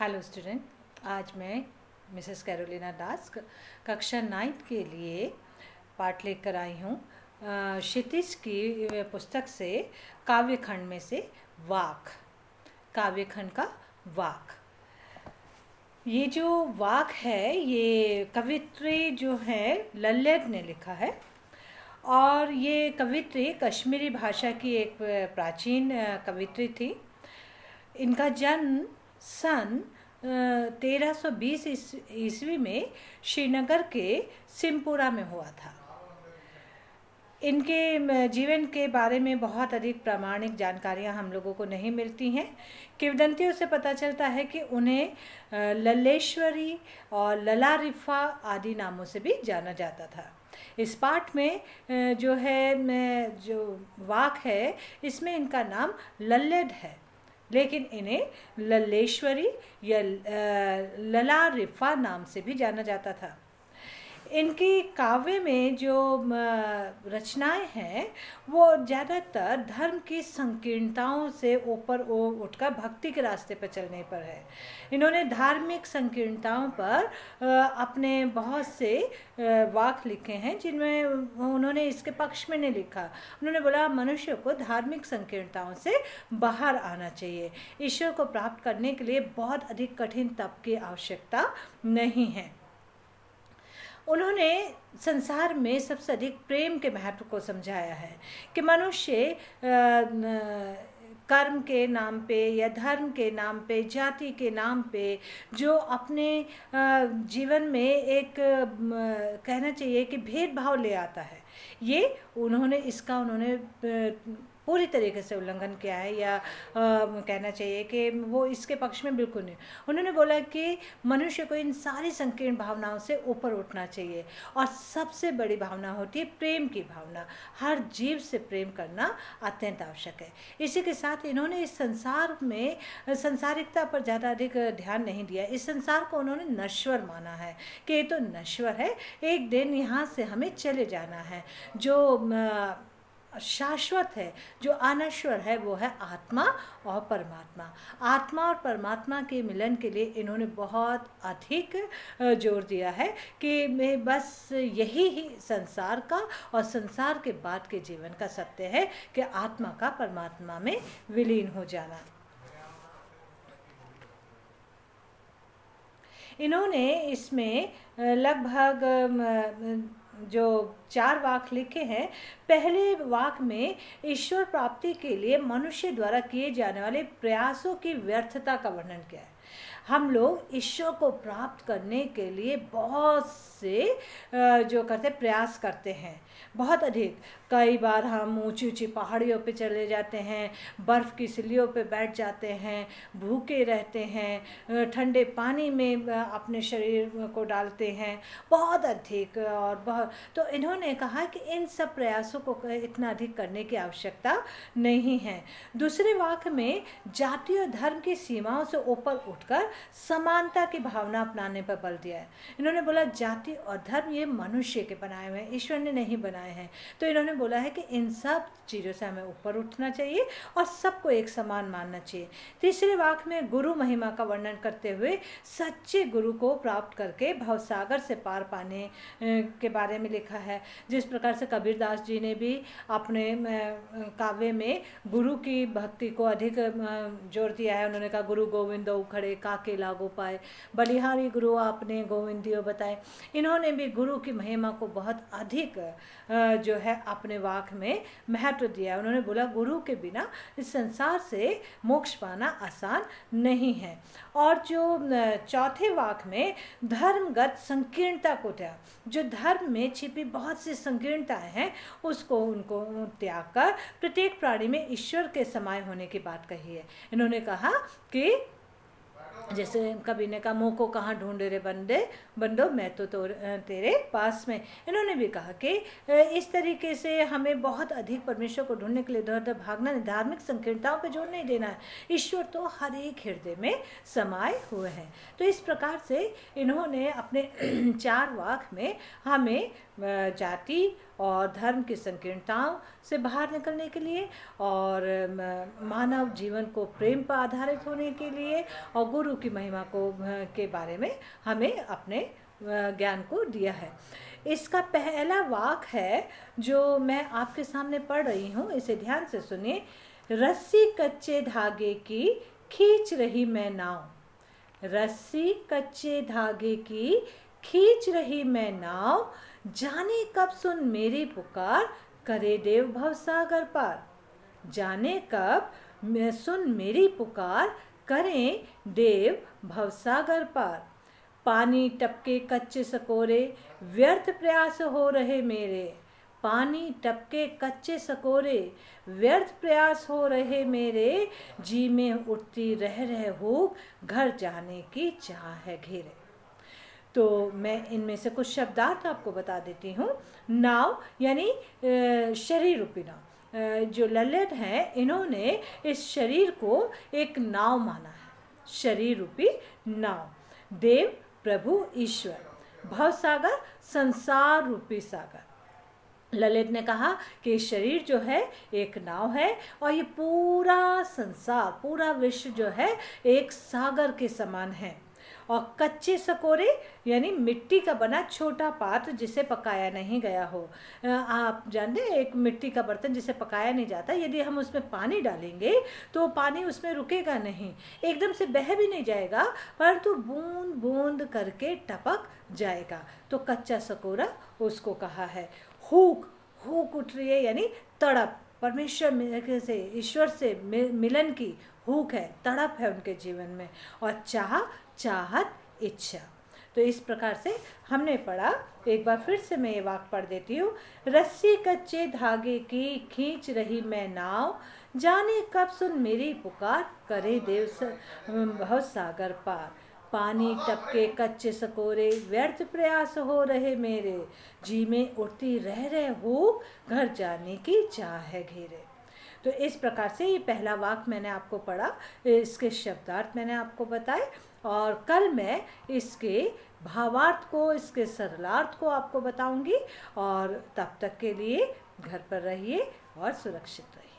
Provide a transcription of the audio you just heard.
Hello student, आज मैं Mrs Carolina दास कक्षा 9 के लिए पाठ लेकर आई हूँ। क्षितिज की पुस्तक से काव्य खंड में से वाक, काव्य खंड का वाक। ये जो वाक है ये कवित्री जो है लल्लैद ने लिखा है और ये कवित्री कश्मीरी भाषा की एक प्राचीन कवित्री थी। इनका जन्म सन 1320 ईस्वी में श्रीनगर के सिमपुरा में हुआ था। इनके जीवन के बारे में बहुत अधिक प्रामाणिक जानकारियां हम लोगों को नहीं मिलती हैं। किंवदंतियों से पता चलता है कि उन्हें लल्लेश्वरी और लला रिफा आदि नामों से भी जाना जाता था। इस पाठ में जो वाक है इसमें इनका नाम लल्लैद है, लेकिन इन्हें लल्लेश्वरी या लला रिफा नाम से भी जाना जाता था। इनकी काव्य में जो रचनाएं हैं वो ज़्यादातर धर्म की संकीर्णताओं से ऊपर उठकर भक्ति के रास्ते पर चलने पर है। इन्होंने धार्मिक संकीर्णताओं पर अपने बहुत से वाक लिखे हैं, जिनमें उन्होंने इसके पक्ष में नहीं लिखा। उन्होंने बोला मनुष्य को धार्मिक संकीर्णताओं से बाहर आना चाहिए। ईश्वर को प्राप्त करने के लिए बहुत अधिक कठिन तप की आवश्यकता नहीं है। उन्होंने संसार में सबसे अधिक प्रेम के महत्व को समझाया है कि मनुष्य कर्म के नाम पे या धर्म के नाम पे, जाति के नाम पे जो अपने जीवन में एक कहना चाहिए कि भेदभाव ले आता है, ये उन्होंने पूरी तरीके से उल्लंघन किया है, या कहना चाहिए कि वो इसके पक्ष में बिल्कुल नहीं। उन्होंने बोला कि मनुष्य को इन सारी संकीर्ण भावनाओं से ऊपर उठना चाहिए और सबसे बड़ी भावना होती है प्रेम की भावना। हर जीव से प्रेम करना अत्यंत आवश्यक है। इसी के साथ इन्होंने इस संसार में संसारिकता पर ज़्यादा अधिक ध्यान नहीं दिया। इस संसार को उन्होंने नश्वर माना है कि ये तो नश्वर है, एक दिन यहाँ से हमें चले जाना है। जो शाश्वत है, जो अनश्वर है, वो है आत्मा और परमात्मा। आत्मा और परमात्मा के मिलन के लिए इन्होंने बहुत अधिक जोर दिया है कि मैं बस यही ही संसार का और संसार के बाद के जीवन का सत्य है कि आत्मा का परमात्मा में विलीन हो जाना। इन्होंने इसमें लगभग जो 4 वाक लिखे हैं। पहले वाक में ईश्वर प्राप्ति के लिए मनुष्य द्वारा किए जाने वाले प्रयासों की व्यर्थता का वर्णन किया है। हम लोग ईश्वर को प्राप्त करने के लिए बहुत से जो करते प्रयास करते हैं, बहुत अधिक। कई बार हम ऊंची ऊंची पहाड़ियों पे चले जाते हैं, बर्फ़ की सिल्लियों पे बैठ जाते हैं, भूखे रहते हैं, ठंडे पानी में अपने शरीर को डालते हैं, बहुत अधिक। और बहुत तो इन्होंने कहा कि इन सब प्रयासों को इतना अधिक करने की आवश्यकता नहीं है। दूसरे वाक्य में जाति और धर्म की सीमाओं से ऊपर उठकर समानता की भावना अपनाने पर बल दिया है। इन्होंने बोला जाति और धर्म ये मनुष्य के बनाए हुए हैं, ईश्वर ने नहीं बनाए हैं। तो इन्होंने बोला है कि इन सब चीज़ों से हमें ऊपर उठना चाहिए और सबको एक समान मानना चाहिए। तीसरे वाक्य में गुरु महिमा का वर्णन करते हुए सच्चे गुरु को प्राप्त करके भवसागर से पार पाने के बारे में लिखा है। जिस प्रकार से कबीरदास जी ने भी अपने काव्य में गुरु की भक्ति को अधिक जोर दिया है। उन्होंने कहा गुरु गोविंदो उखड़े काके लागो पाए, बलिहारी गुरु आपने गोविंदियो बताए। इन्होंने भी गुरु की महिमा को बहुत अधिक जो है अपने वाक में महत्व दिया। उन्होंने बोला गुरु के बिना इस संसार से मोक्ष पाना आसान नहीं है। और जो चौथे वाक में धर्मगत संकीर्णता को त्याग, जो धर्म में छिपी बहुत सी संकीर्णताएं हैं उसको उनको त्याग कर प्रत्येक प्राणी में ईश्वर के समाये होने की बात कही है। इन्होंने कहा कि जैसे कभी ने कहा मुँह को कहाँ ढूंढे रे बंदो, मैं तो तेरे पास में। इन्होंने भी कहा कि इस तरीके से हमें बहुत अधिक परमेश्वर को ढूंढने के लिए इधर उधर भागना नहीं, धार्मिक संकीर्णताओं पे जोर नहीं देना है। ईश्वर तो हर एक हृदय में समाये हुए हैं। तो इस प्रकार से इन्होंने अपने 4 वाक में हमें जाति और धर्म की संकीर्णताओं से बाहर निकलने के लिए, और मानव जीवन को प्रेम पर आधारित होने के लिए, और गुरु की महिमा को के बारे में हमें अपने ज्ञान को दिया है। इसका पहला वाक है जो मैं आपके सामने पढ़ रही हूँ, इसे ध्यान से सुनिए। रस्सी कच्चे धागे की खींच रही मैं नाव, रस्सी कच्चे धागे की खींच रही मैं नाव, जाने कब सुन मेरी पुकार, करे देव भवसागर पार। जाने कब सुन मेरी पुकार, करें देव भवसागर पार। पानी टपके कच्चे सकोरे, व्यर्थ प्रयास हो रहे मेरे। पानी टपके कच्चे सकोरे, व्यर्थ प्रयास हो रहे मेरे। जी में उठती रह हो, घर जाने की चाह है घेरे। तो मैं इनमें से कुछ शब्दार्थ आपको बता देती हूँ। नाव यानी शरीर रूपी नाव। जो ललित हैं इन्होंने इस शरीर को एक नाव माना है, शरीर रूपी नाव। देव प्रभु ईश्वर, भवसागर संसार रूपी सागर। ललित ने कहा कि शरीर जो है एक नाव है, और ये पूरा संसार, पूरा विश्व जो है एक सागर के समान है। और कच्चे सकोरे यानी मिट्टी का बना छोटा पात्र जिसे पकाया नहीं गया हो। आप जानते हैं एक मिट्टी का बर्तन जिसे पकाया नहीं जाता, यदि हम उसमें पानी डालेंगे तो पानी उसमें रुकेगा नहीं, एकदम से बह भी नहीं जाएगा, परंतु बूंद बूंद करके टपक जाएगा। तो कच्चा सकोरा उसको कहा है। हुक, हुक उठ रही है यानी तड़प, परमेश्वर से, ईश्वर से मिलन की हुक है, तड़प है उनके जीवन में। और चाह, चाहत, इच्छा। तो इस प्रकार से हमने पढ़ा। एक बार फिर से मैं ये वाक्य पढ़ देती हूँ। रस्सी कच्चे धागे की खींच रही मैं नाव, जाने कब सुन मेरी पुकार, करे देव भवसागर पार। पानी टपके कच्चे सकोरे, व्यर्थ प्रयास हो रहे मेरे। जी में उठती रह हो, घर जाने की चाह है घेरे। तो इस प्रकार से ये पहला वाक्य मैंने आपको पढ़ा, इसके शब्दार्थ मैंने आपको बताए, और कल मैं इसके भावार्थ को, इसके सरलार्थ को आपको बताऊंगी। और तब तक के लिए घर पर रहिए और सुरक्षित रहिए।